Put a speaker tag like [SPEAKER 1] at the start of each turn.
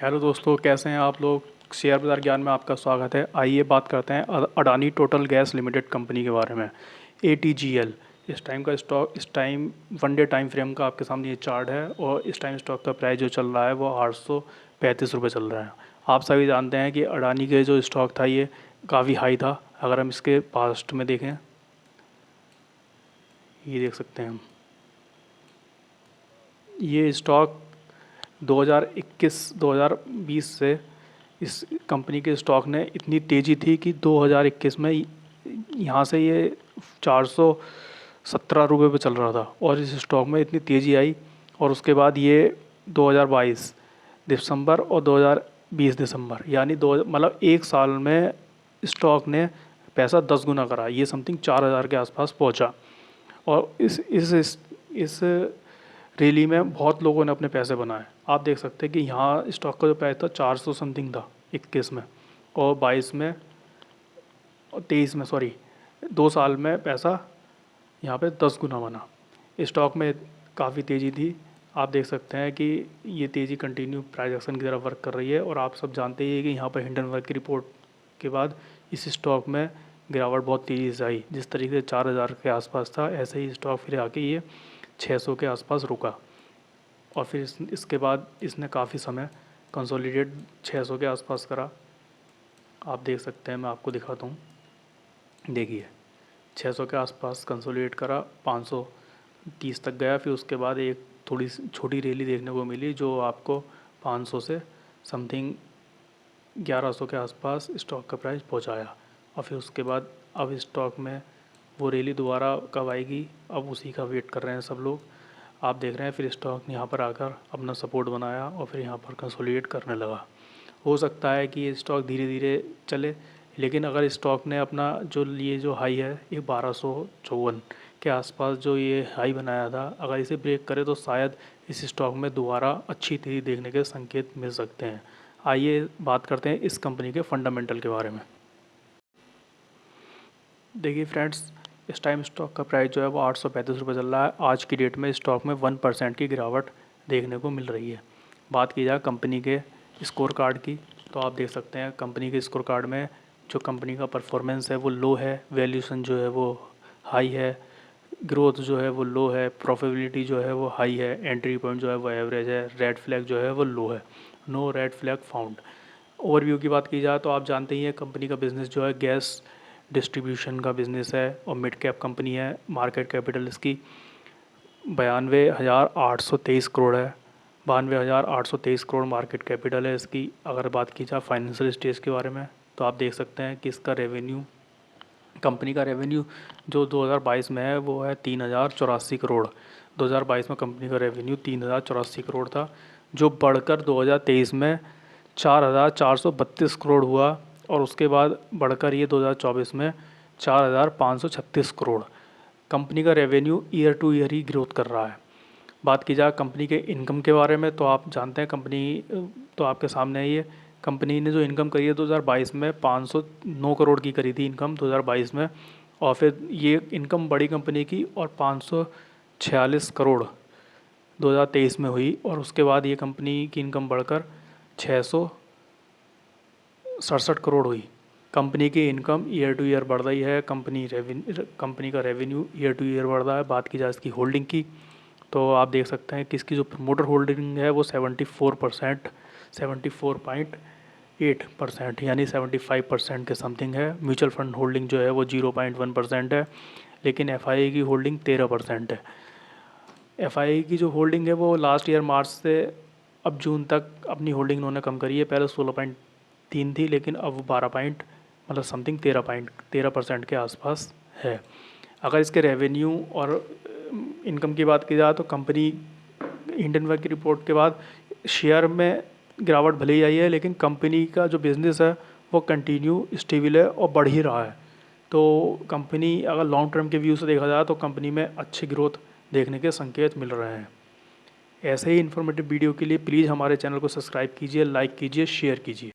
[SPEAKER 1] Hello दोस्तों, कैसे हैं आप लोग। शेयर बाज़ार ज्ञान में आपका स्वागत है। आइए बात करते हैं Adani total gas limited company के बारे में। ATGL इस टाइम का स्टॉक, इस time one day time frame का आपके सामने ये चार्ट है और इस टाइम स्टॉक का प्राइस जो चल रहा है वो 835 रुपये चल रहा है। आप सभी जानते हैं कि अडानी के जो स्टॉक था ये काफ़ी हाई था। अगर हम इसके पास्ट में देखें, ये देख सकते हैं हम, ये स्टॉक 2021-2020 से इस कंपनी के स्टॉक ने इतनी तेज़ी थी कि 2021 में यहाँ से ये 417 रुपये पे चल रहा था और इस स्टॉक में इतनी तेज़ी आई। और उसके बाद ये 2022 दिसंबर और 2020 दिसंबर, यानी दो मतलब एक साल में स्टॉक ने पैसा 10 गुना करा। ये समथिंग 4000 के आसपास पहुँचा। और इस रैली में बहुत लोगों ने अपने पैसे बनाए। आप देख सकते हैं कि यहाँ स्टॉक का जो प्राइस था 400 समथिंग था 21 में, और 22 में और 23 में, सॉरी 2 साल में पैसा यहाँ पे 10 गुना बना। स्टॉक में काफ़ी तेज़ी थी। आप देख सकते हैं कि ये तेज़ी कंटिन्यू प्राइस एक्शन की तरफ वर्क कर रही है। और आप सब जानते ही हैं कि यहाँ पर हिंडनबर्ग की रिपोर्ट के बाद इस स्टॉक में गिरावट बहुत तेज़ी से आई। जिस तरीके से 4000 के आसपास था, ऐसे ही स्टॉक फिर आके ये 600 के आसपास रुका। और फिर इसके बाद इसने काफ़ी समय कंसोलिडेट 600 के आसपास करा। आप देख सकते हैं, मैं आपको दिखाता हूँ। देखिए 600 के आसपास कंसोलिडेट करा, 530 तक गया। फिर उसके बाद एक थोड़ी छोटी रैली देखने को मिली जो आपको 500 से समथिंग 1100 के आसपास स्टॉक का प्राइस पहुँचाया। और फिर उसके बाद अब स्टॉक में वो रैली दोबारा कब आएगी, अब उसी का वेट कर रहे हैं सब लोग। आप देख रहे हैं फिर स्टॉक ने यहाँ पर आकर अपना सपोर्ट बनाया और फिर यहाँ पर कंसोलिडेट करने लगा। हो सकता है कि ये स्टॉक धीरे धीरे चले, लेकिन अगर स्टॉक ने अपना जो हाई है ये 1254 के आसपास जो ये हाई बनाया था, अगर इसे ब्रेक करे तो शायद इस स्टॉक में दोबारा अच्छी तेज़ी देखने के संकेत मिल सकते हैं। आइए बात करते हैं इस कंपनी के फंडामेंटल के बारे में। देखिए फ्रेंड्स, इस टाइम स्टॉक का प्राइस जो है वो 835 रुपये चल रहा है। आज की डेट में स्टॉक में 1% की गिरावट देखने को मिल रही है। बात की जाए कंपनी के स्कोर कार्ड की, तो आप देख सकते हैं कंपनी के स्कोर कार्ड में जो कंपनी का परफॉर्मेंस है वो लो है, वैल्यूएशन जो है वो हाई है, ग्रोथ जो है वो लो है, प्रॉफिटेबिलिटी जो है वो हाई है, एंट्री पॉइंट जो है वो एवरेज है, रेड फ्लैग जो है वो लो है, no red flag found. Overview की बात की जाए तो आप जानते ही हैं कंपनी का बिज़नेस जो है गैस डिस्ट्रीब्यूशन का बिज़नेस है और मिड कैप कंपनी है। मार्केट कैपिटल इसकी 92,823 करोड़ है। 92,823 करोड़ मार्केट कैपिटल है इसकी। अगर बात की जाए फाइनेंशियल स्टेज के बारे में, तो आप देख सकते हैं कि इसका रेवेन्यू, कंपनी का रेवेन्यू जो 2022 में है वो है 3084 करोड़। 2022 में कंपनी का रेवेन्यू 3084 करोड़ था, जो बढ़कर 2023 में 4432 करोड़ हुआ। और उसके बाद बढ़कर ये 2024 में 4536 करोड़। कंपनी का रेवेन्यू ईयर टू ईयर ही ग्रोथ कर रहा है। बात की जाए कंपनी के इनकम के बारे में, तो आप जानते हैं कंपनी, तो आपके सामने है ये कंपनी ने जो इनकम करी है 2022 में 509 करोड़ की करी थी इनकम 2022 में। और फिर ये इनकम बड़ी कंपनी की और 546 करोड़ 2023 में हुई। और उसके बाद ये कंपनी की इनकम बढ़कर 667 करोड़ हुई। कंपनी की इनकम ईयर टू ईयर बढ़ रही है। कंपनी का रेवेन्यू ईयर टू ईयर बढ़ रहा है। बात की जाए इसकी होल्डिंग की, तो आप देख सकते हैं कि इसकी जो प्रमोटर होल्डिंग है वो 74%, 74.8% यानी 75% के समथिंग है। म्यूचुअल फंड होल्डिंग जो है वो 0.1% है, लेकिन एफआईआई की होल्डिंग 13% है। एफआईआई की जो होल्डिंग है वो लास्ट ईयर मार्च से अब जून तक अपनी होल्डिंग उन्होंने कम करी है। पहले 16.3 थी, लेकिन अब 12 समथिंग 13% के आसपास है। अगर इसके रेवेन्यू और इनकम की बात की जाए तो कंपनी हिंडनबर्ग की रिपोर्ट के बाद शेयर में गिरावट भले ही आई है, लेकिन कंपनी का जो बिज़नेस है वो कंटिन्यू स्टेबल है और बढ़ ही रहा है। तो कंपनी अगर लॉन्ग टर्म के व्यू से देखा जाए तो कंपनी में अच्छी ग्रोथ देखने के संकेत मिल रहे हैं। ऐसे ही इन्फॉर्मेटिव वीडियो के लिए प्लीज़ हमारे चैनल को सब्सक्राइब कीजिए, लाइक कीजिए, शेयर कीजिए।